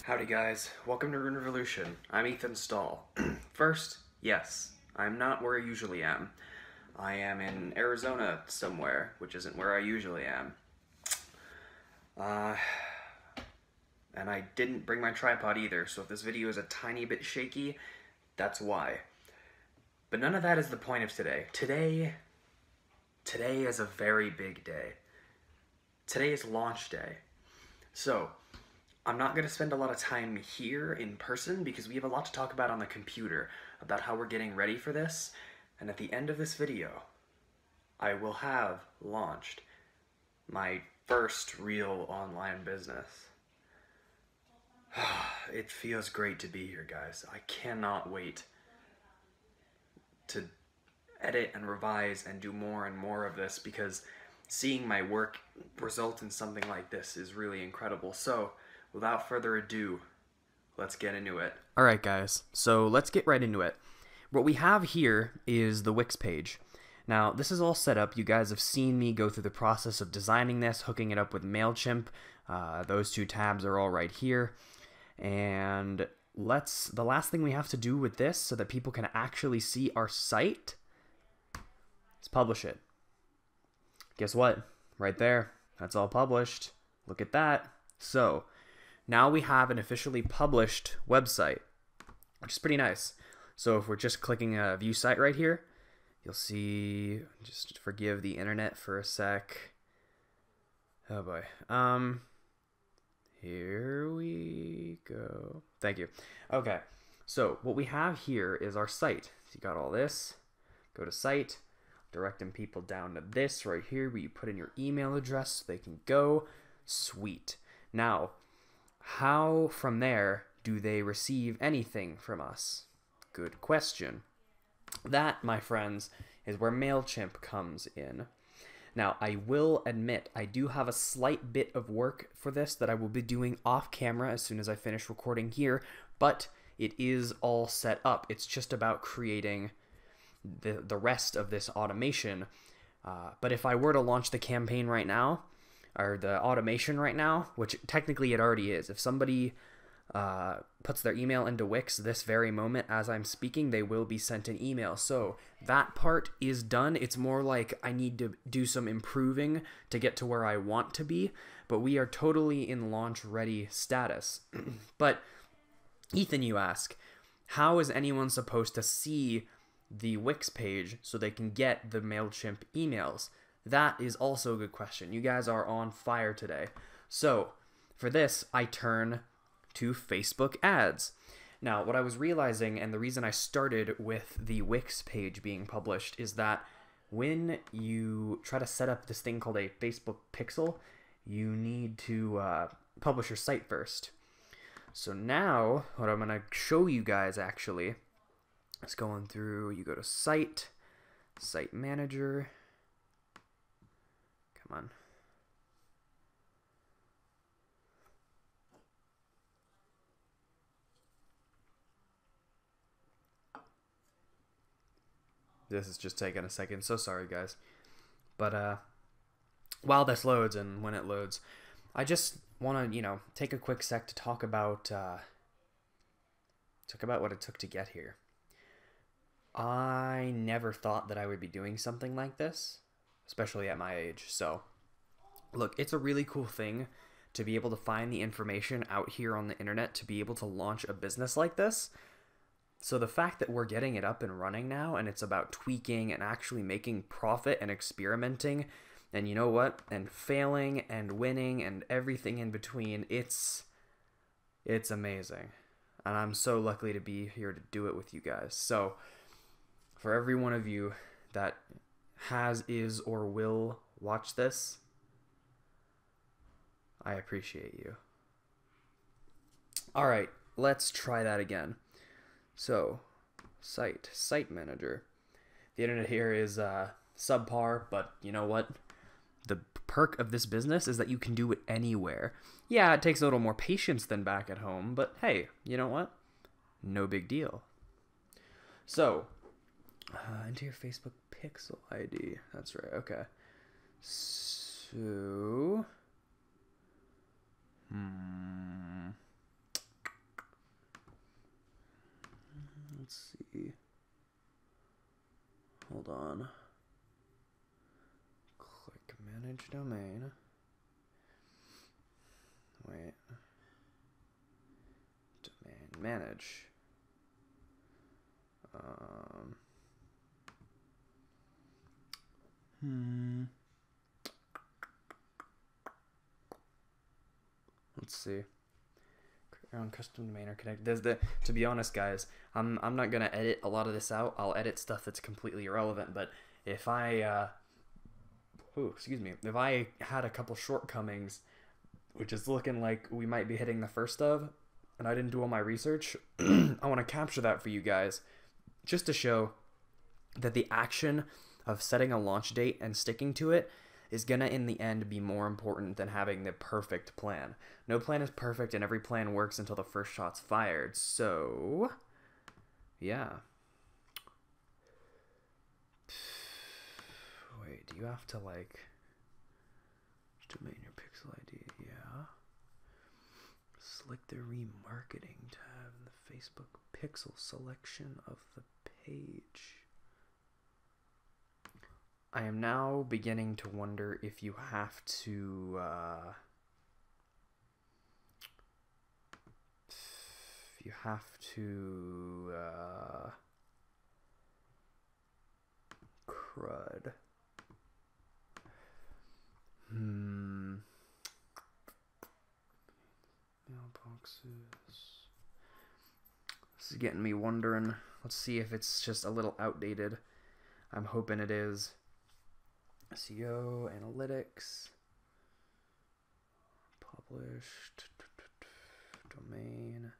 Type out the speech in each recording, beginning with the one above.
Howdy guys, welcome to Rune Revolution. I'm Ethan Stahl. First, yes, I'm not where I usually am. I am in Arizona somewhere, which isn't where I usually am. And I didn't bring my tripod either, so if this video is a tiny bit shaky, that's why. But none of that is the point of today. Today is a very big day. Today is launch day. So, I'm not going to spend a lot of time here in person because we have a lot to talk about on the computer about how we're getting ready for this. And at the end of this video, I will have launched my first real online business. It feels great to be here, guys. I cannot wait to edit and revise and do more and more of this because seeing my work result in something like this is really incredible. So, without further ado, let's get into it. Alright guys, so let's get right into it. What we have here is the Wix page. Now, this is all set up. You guys have seen me go through the process of designing this, hooking it up with MailChimp. Those two tabs are all right here. And the last thing we have to do with this so that people can actually see our site is publish it. Guess what? Right there. That's all published. Look at that. So, now we have an officially published website, which is pretty nice. So if we're just clicking a view site right here, you'll see, just forgive the internet for a sec. Oh boy. Here we go. Thank you. Okay. So what we have here is our site. So you got all this. Go to site, directing people down to this right here where you put in your email address so they can go. Sweet. Now, how from there do they receive anything from us? Good question. That, my friends, is where MailChimp comes in. Now, I will admit, I do have a slight bit of work for this that I will be doing off camera as soon as I finish recording here, but it is all set up. It's just about creating the rest of this automation. But if I were to launch the campaign right now, or the automation right now, which technically it already is. If somebody puts their email into Wix this very moment as I'm speaking, they will be sent an email. So that part is done. It's more like I need to do some improving to get to where I want to be, but we are totally in launch ready status. But Ethan, you ask, how is anyone supposed to see the Wix page so they can get the MailChimp emails? That is also a good question. You guys are on fire today. So, for this, I turn to Facebook ads. Now, what I was realizing, and the reason I started with the Wix page being published, is that when you try to set up this thing called a Facebook pixel, you need to publish your site first. So now, what I'm going to show you guys actually is going through, you go to Site, Site Manager. Come on. This is just taking a second. So sorry, guys. But while this loads and when it loads, I just want to, take a quick sec to talk about what it took to get here. I never thought that I would be doing something like this, especially at my age. So, look, it's a really cool thing to be able to find the information out here on the internet to be able to launch a business like this. So the fact that we're getting it up and running now and it's about tweaking and actually making profit and experimenting and you know what? And failing and winning and everything in between, it's amazing. And I'm so lucky to be here to do it with you guys. So for every one of you that is, or will watch this, I appreciate you. All right, let's try that again. So, Site Manager. The internet here is subpar, but you know what? The perk of this business is that you can do it anywhere. Yeah, it takes a little more patience than back at home, but hey, you know what? No big deal. So, enter your Facebook Pixel ID. That's right, okay. So, Let's see. Hold on. Click manage domain. Wait. Domain manage. Let's see. On custom domain or connect. To be honest, guys, I'm not gonna edit a lot of this out. I'll edit stuff that's completely irrelevant. But if I if I had a couple shortcomings, which is looking like we might be hitting the first of, and I didn't do all my research, I want to capture that for you guys, just to show that the action of setting a launch date and sticking to it is gonna in the end be more important than having the perfect plan. No plan is perfect, and every plan works until the first shot's fired. So, yeah. Wait, do you have to like domain your pixel ID? Yeah. Select the remarketing tab in the Facebook pixel selection of the page. I am now beginning to wonder if you have to crud. Mailboxes. This is getting me wondering. Let's see if it's just a little outdated. I'm hoping it is. SEO, analytics, published, domain.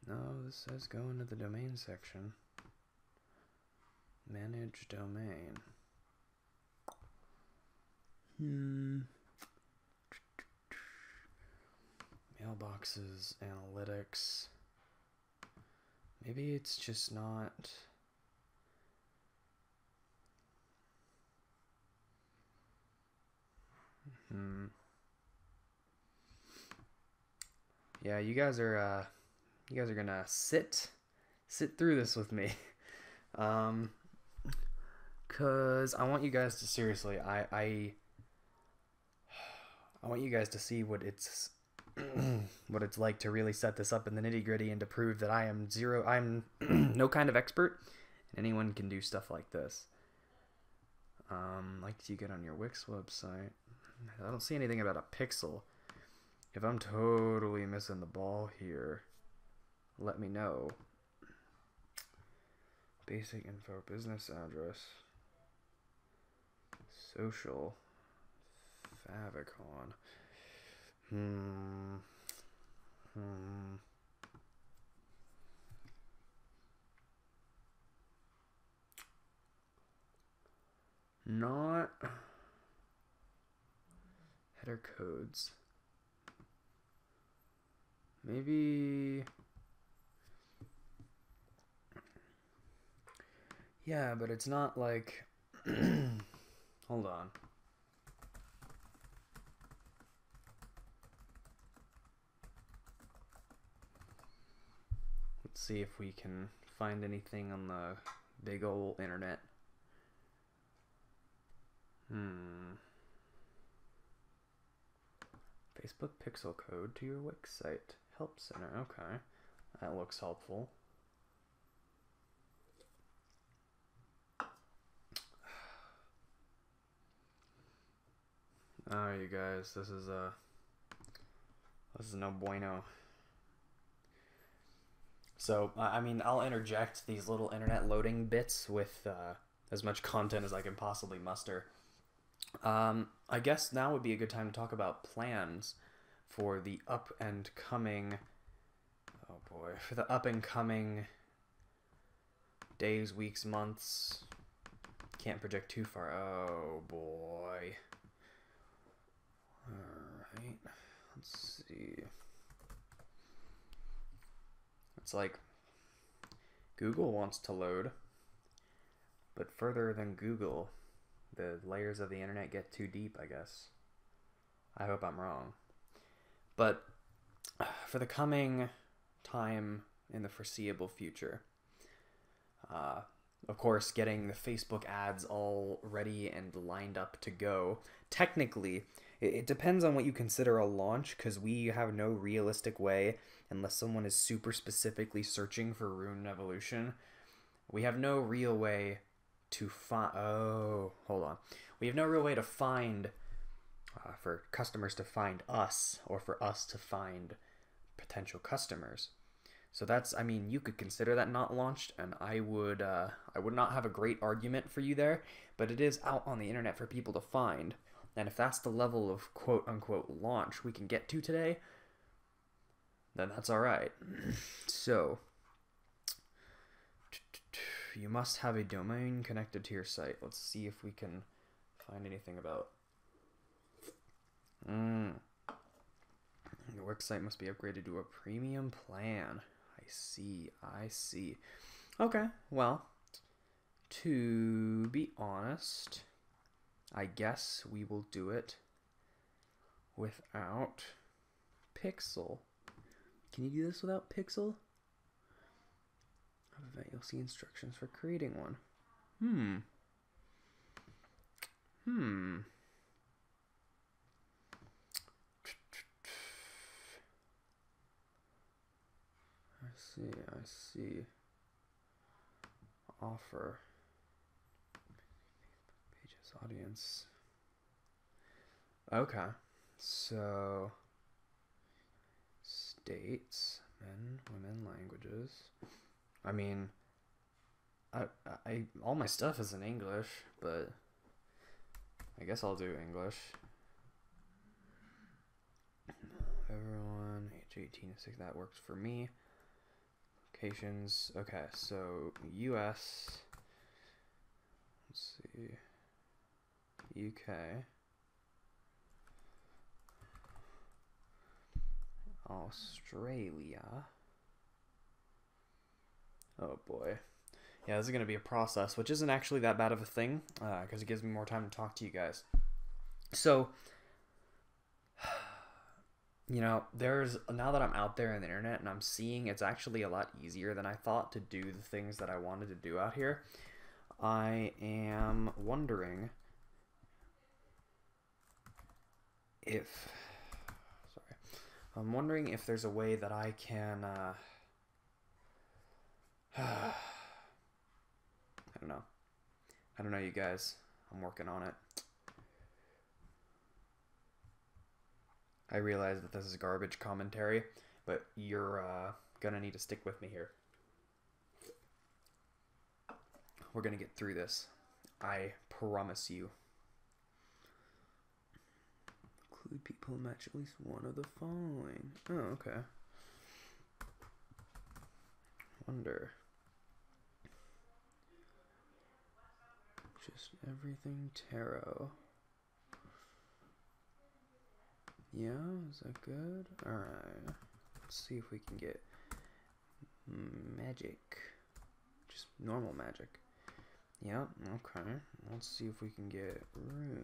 No, this says go into the domain section. Manage domain. Mailboxes, analytics. Maybe it's just not. Yeah, you guys are gonna sit through this with me, cause I want you guys to seriously, I want you guys to see what it's what it's like to really set this up in the nitty gritty and to prove that I'm no kind of expert, and anyone can do stuff like this. Like you get on your Wix website. I don't see anything about a pixel. If I'm totally missing the ball here, let me know. Basic info, business address, social, favicon. Not header codes. Maybe. Yeah, but it's not like. Hold on. Let's see if we can find anything on the big ol' internet. Facebook pixel code to your Wix site. Help center. Okay. That looks helpful. Alright, you guys, this is no bueno. So, I mean, I'll interject these little internet loading bits with as much content as I can possibly muster. I guess now would be a good time to talk about plans for the up and coming, for the up and coming days, weeks, months. Can't project too far. Oh boy. Alright, let's see. It's like Google wants to load, but further than Google, the layers of the internet get too deep, I guess. I hope I'm wrong. But for the coming time in the foreseeable future. Of course, getting the Facebook ads all ready and lined up to go. Technically, it depends on what you consider a launch, because we have no realistic way, unless someone is super specifically searching for Rune Evolution, we have no real way to find... Oh, hold on. We have no real way to find... for customers to find us, or for us to find potential customers. So that's, I mean, you could consider that not launched, and I would not have a great argument for you there, but it is out on the internet for people to find. And if that's the level of quote-unquote launch we can get to today, then that's alright. So, you must have a domain connected to your site. Let's see if we can find anything about... Your website must be upgraded to a premium plan. I see. Okay, well, to be honest, I guess we will do it without Pixel. Can you do this without Pixel? I bet you'll see instructions for creating one. I see. Offer. Pages, audience. Okay. So, states, men, women, languages. I mean, I all my stuff is in English, but I guess I'll do English. Everyone, age 18 to 6, that works for me. Locations, okay, so US, let's see, UK, Australia. Oh boy. Yeah, this is going to be a process, which isn't actually that bad of a thing, because it gives me more time to talk to you guys. So, you know, now that I'm out there on the internet and I'm seeing it's actually a lot easier than I thought to do the things that I wanted to do out here, I am wondering if there's a way that I can, I don't know, you guys. I'm working on it. I realize that this is garbage commentary, but you're gonna need to stick with me here. We're gonna get through this. I promise you. Include people who match at least one of the following. Oh, okay. Wonder. Just everything tarot. Yeah, is that good? Alright. Let's see if we can get magic. Just normal magic. Yep, okay. Let's see if we can get runes.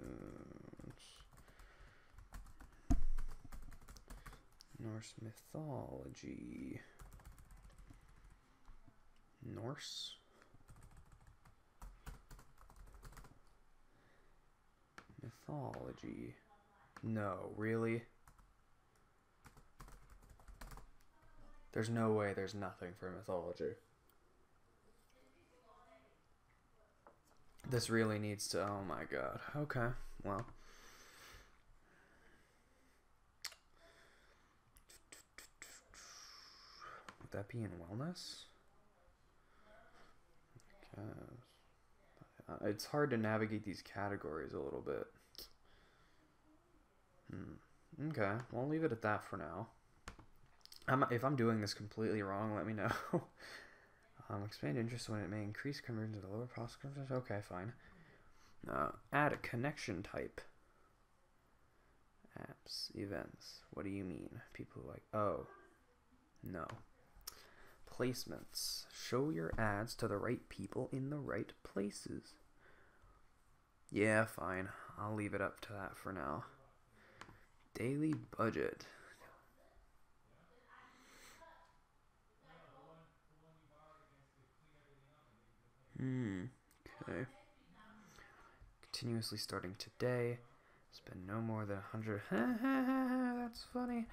Norse mythology. Norse? Mythology. No, really? There's no way there's nothing for mythology. This really needs to... Oh my god. Okay, well. Would that be in wellness? It's hard to navigate these categories a little bit. Okay, well, I'll leave it at that for now. If I'm doing this completely wrong, let me know. Expand interest when it may increase conversion to the lower cost. Okay, fine. Add a connection type. Apps, events. What do you mean? People like, oh, no. Placements. Show your ads to the right people in the right places. Yeah, fine. I'll leave it up to that for now. Daily budget. Okay. Continuously starting today. Spend no more than 100. That's funny.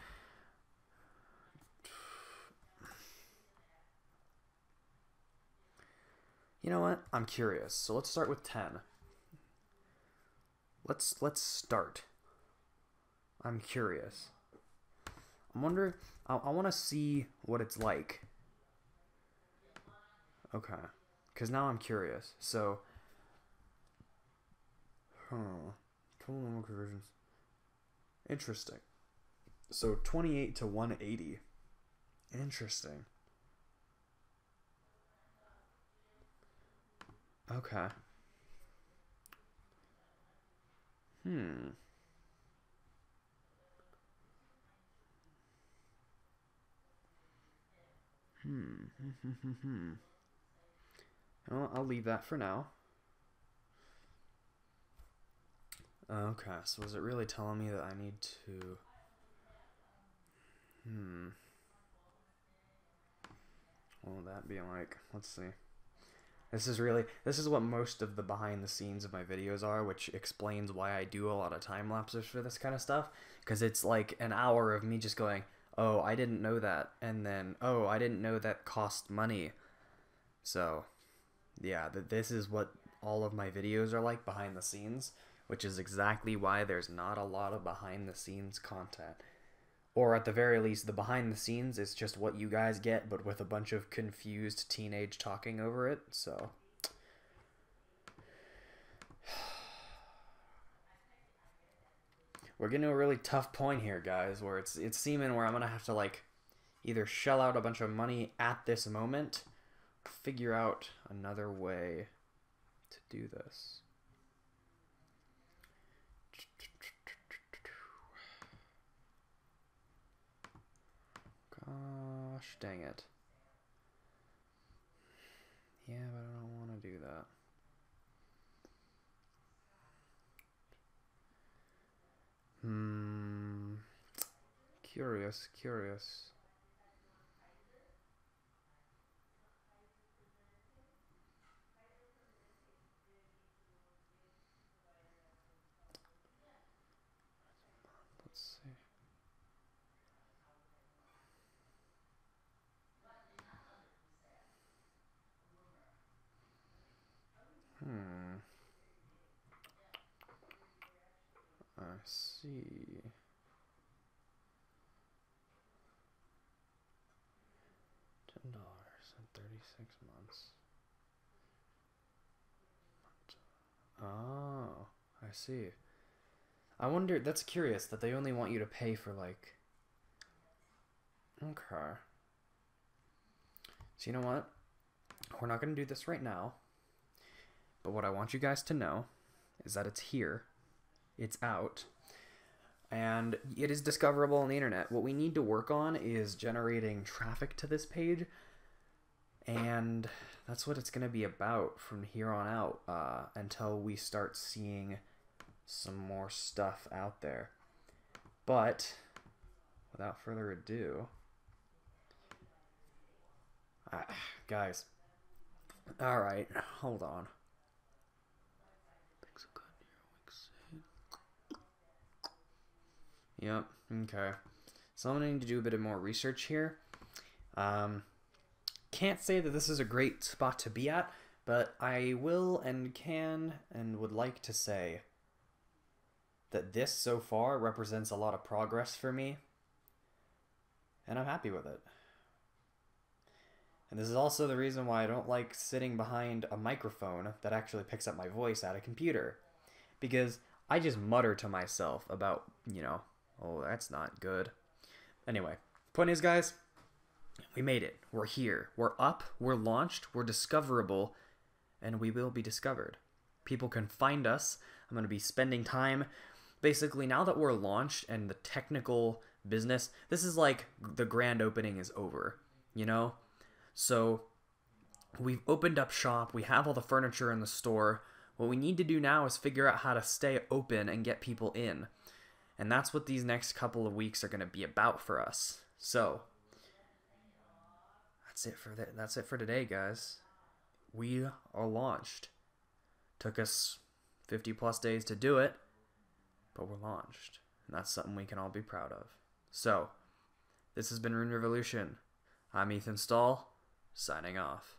You know what? I'm curious. So let's start with 10. Let's start. I'm curious. I wonder. I want to see what it's like. Okay. Because now I'm curious. So. Total normal conversions. Interesting. So 28 to 180. Interesting. Okay. Hmm. Well, I'll leave that for now. Okay, so is it really telling me that I need to... What would that be like? Let's see. This is what most of the behind the scenes of my videos are, which explains why I do a lot of time lapses for this kind of stuff. Because it's like an hour of me just going, oh, I didn't know that. And then, oh, I didn't know that cost money. So, yeah, this is what all of my videos are like behind the scenes, which is exactly why there's not a lot of behind the scenes content. Or at the very least, the behind the scenes is just what you guys get, but with a bunch of confused teenage talking over it, so... We're getting to a really tough point here, guys, where it's seeming where I'm gonna have to, like, either shell out a bunch of money at this moment, or figure out another way to do this. Gosh, dang it. Yeah, but I don't want to do that. Curious. Let's see. I see. $10 in 36 months. Oh, I see. I wonder, that's curious that they only want you to pay for like... Okay. So you know what? We're not going to do this right now. But what I want you guys to know is that it's here. It's out. And it is discoverable on the internet. What we need to work on is generating traffic to this page. And that's what it's going to be about from here on out until we start seeing some more stuff out there. But without further ado, guys, all right, hold on. Yep, okay. So I'm going to need to do a bit of more research here. Can't say that this is a great spot to be at, but I will and can and would like to say that this so far represents a lot of progress for me, and I'm happy with it. And this is also the reason why I don't like sitting behind a microphone that actually picks up my voice at a computer, because I just mutter to myself about, you know, oh, that's not good. Anyway, point is, guys, we made it. We're here. We're up. We're launched. We're discoverable. And we will be discovered. People can find us. I'm going to be spending time. Basically, now that we're launched and the technical business, this is like the grand opening is over, you know? So we've opened up shop. We have all the furniture in the store. What we need to do now is figure out how to stay open and get people in. And that's what these next couple of weeks are going to be about for us. So that's it for today, guys. we are launched. Took us 50 plus days to do it, but we're launched. And that's something we can all be proud of. So, this has been Rune Revolution. I'm Ethan Stahl, signing off.